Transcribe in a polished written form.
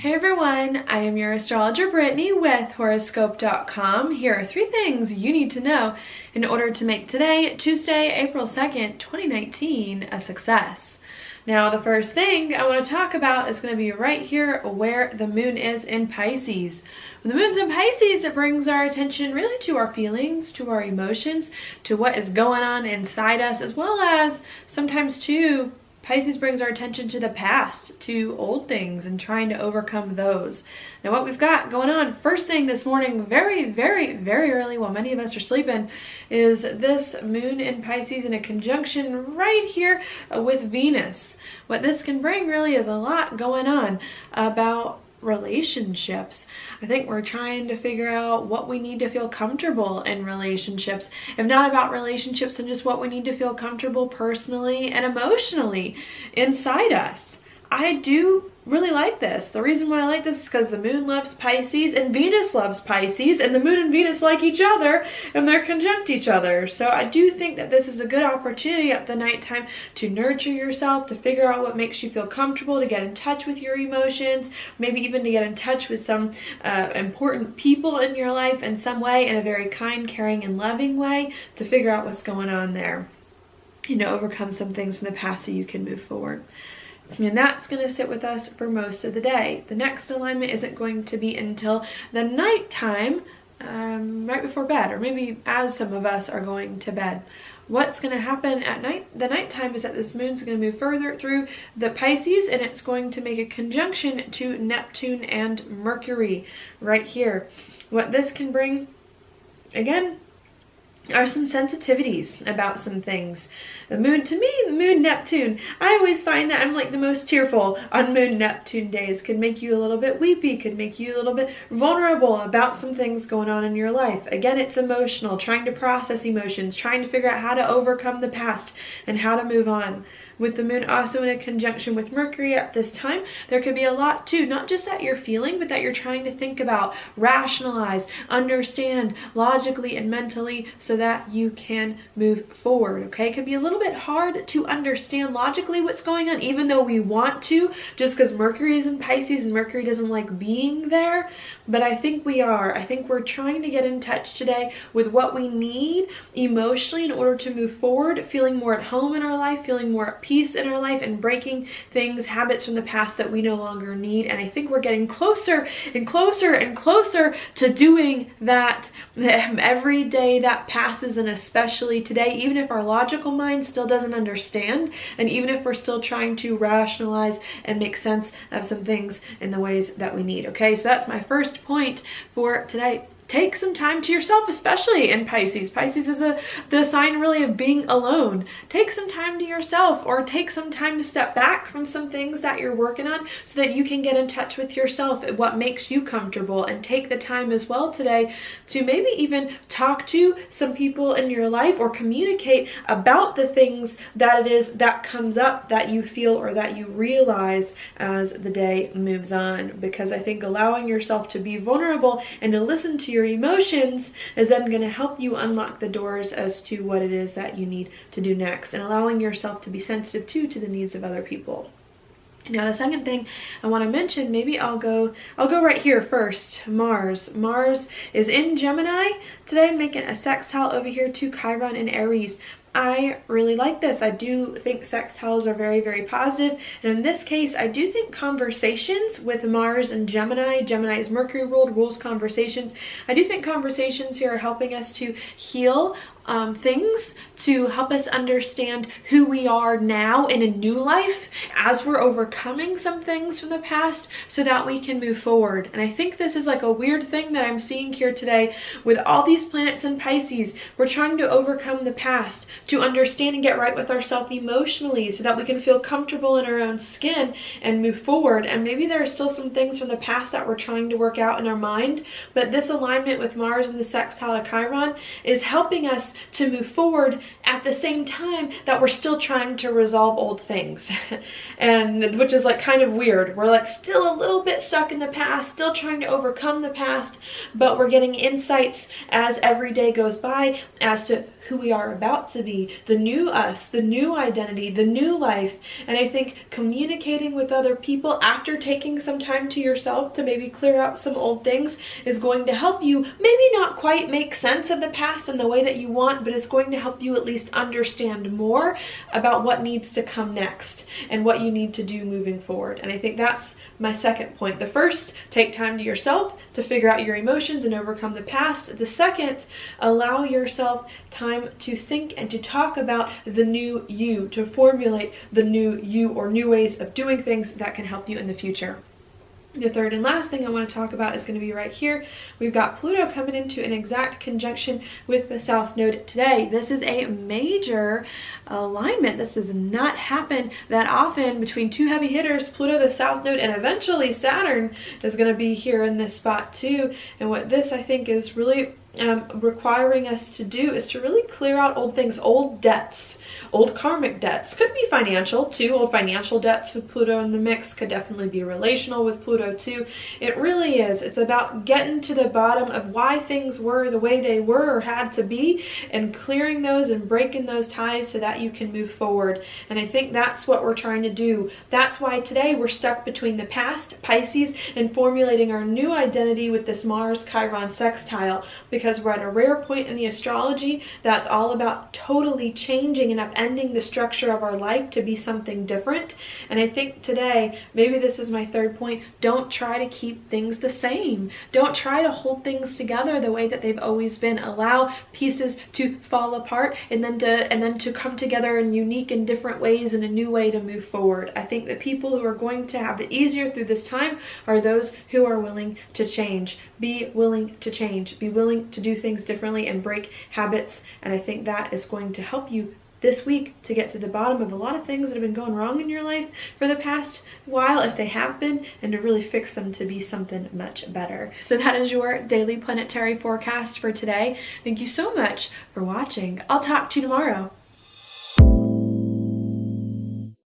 Hey everyone, I am your astrologer Brittany with Horoscope.com. Here are 3 things you need to know in order to make today, Tuesday, April 2nd, 2019, a success. Now, the first thing I want to talk about is going to be right here where the moon is in Pisces. When the moon's in Pisces, it brings our attention really to our feelings, to our emotions, to what is going on inside us, as well as sometimes too, Pisces brings our attention to the past, to old things, and trying to overcome those. Now what we've got going on first thing this morning, very early while many of us are sleeping, is this moon in Pisces in a conjunction right here with Venus. What this can bring really is a lot going on about relationships. I think we're trying to figure out what we need to feel comfortable in relationships. If not about relationships, and just what we need to feel comfortable personally and emotionally inside us. I do really like this. The reason why I like this is because the moon loves Pisces and Venus loves Pisces, and the moon and Venus like each other and they're conjunct each other. So I do think that this is a good opportunity at the nighttime to nurture yourself, to figure out what makes you feel comfortable, to get in touch with your emotions, maybe even to get in touch with some important people in your life in some way, in a very kind, caring, and loving way, to figure out what's going on there, you know, overcome some things in the past so you can move forward. And that's going to sit with us for most of the day. The next alignment isn't going to be until the nighttime, right before bed, or maybe as some of us are going to bed. What's going to happen at night? The nighttime is that this moon's going to move further through the Pisces, and it's going to make a conjunction to Neptune and Mercury right here. What this can bring, again, are some sensitivities about some things. The moon, to me, the moon Neptune, I always find that I'm like the most tearful on moon Neptune days. Could make you a little bit weepy, could make you a little bit vulnerable about some things going on in your life. Again, it's emotional, trying to process emotions, trying to figure out how to overcome the past and how to move on. With the moon also in a conjunction with Mercury at this time, there could be a lot too, not just that you're feeling, but that you're trying to think about, rationalize, understand logically and mentally so that you can move forward, okay? It could be a little bit hard to understand logically what's going on, even though we want to, just because Mercury is in Pisces and Mercury doesn't like being there, but I think we are. I think we're trying to get in touch today with what we need emotionally in order to move forward, feeling more at home in our life, feeling more at peace in our life, and breaking things, habits from the past that we no longer need. And I think we're getting closer and closer and closer to doing that every day that passes, and especially today, even if our logical mind still doesn't understand, and even if we're still trying to rationalize and make sense of some things in the ways that we need. Okay, so that's my first point for today. Take some time to yourself, especially in Pisces. Pisces is the sign really of being alone. Take some time to yourself, or take some time to step back from some things that you're working on so that you can get in touch with yourself, what makes you comfortable, and take the time as well today to maybe even talk to some people in your life or communicate about the things that it is that comes up that you feel or that you realize as the day moves on. Because I think allowing yourself to be vulnerable and to listen to your emotions is then going to help you unlock the doors as to what it is that you need to do next, and allowing yourself to be sensitive to the needs of other people. Now the second thing I want to mention, maybe I'll go right here first. Mars is in Gemini today, making a sextile over here to Chiron in Aries. I really like this. I do think sextiles are very positive. And in this case, I do think conversations with Mars and Gemini, Gemini is Mercury ruled, rules conversations. I do think conversations here are helping us to heal things, to help us understand who we are now in a new life as we're overcoming some things from the past so that we can move forward. And I think this is like a weird thing that I'm seeing here today with all these planets in Pisces. We're trying to overcome the past, to understand and get right with ourselves emotionally so that we can feel comfortable in our own skin and move forward. And maybe there are still some things from the past that we're trying to work out in our mind, but this alignment with Mars and the sextile of Chiron is helping us to move forward at the same time that we're still trying to resolve old things. And which is like kind of weird. We're like still a little bit stuck in the past, still trying to overcome the past, but we're getting insights as every day goes by as to who we are about to be, the new us, the new identity, the new life. And I think communicating with other people after taking some time to yourself to maybe clear out some old things is going to help you maybe not quite make sense of the past in the way that you want, but it's going to help you at least understand more about what needs to come next and what you need to do moving forward. And I think that's my second point. The first, take time to yourself to figure out your emotions and overcome the past. The second, allow yourself time to think and to talk about the new you, to formulate the new you or new ways of doing things that can help you in the future. The third and last thing I want to talk about is going to be right here. We've got Pluto coming into an exact conjunction with the South Node today. This is a major alignment. This does not happen that often between two heavy hitters, Pluto, the South Node, and eventually Saturn is going to be here in this spot too. And what this, I think, is really requiring us to do is to really clear out old things, old debts, old karmic debts. Could be financial too. Old financial debts with Pluto in the mix. Could definitely be relational with Pluto too. It really is. It's about getting to the bottom of why things were the way they were or had to be, and clearing those and breaking those ties so that you can move forward. And I think that's what we're trying to do. That's why today we're stuck between the past, Pisces, and formulating our new identity with this Mars-Chiron sextile, because we're at a rare point in the astrology that's all about totally changing and upending the structure of our life to be something different. And I think today, maybe this is my third point, don't try to keep things the same. Don't try to hold things together the way that they've always been. Allow pieces to fall apart and then to come together in unique and different ways and a new way to move forward. I think the people who are going to have it easier through this time are those who are willing to change. Be willing to change. Be willing to do things differently and break habits. And I think that is going to help you this week to get to the bottom of a lot of things that have been going wrong in your life for the past while, if they have been, and to really fix them to be something much better. So that is your daily planetary forecast for today. Thank you so much for watching. I'll talk to you tomorrow.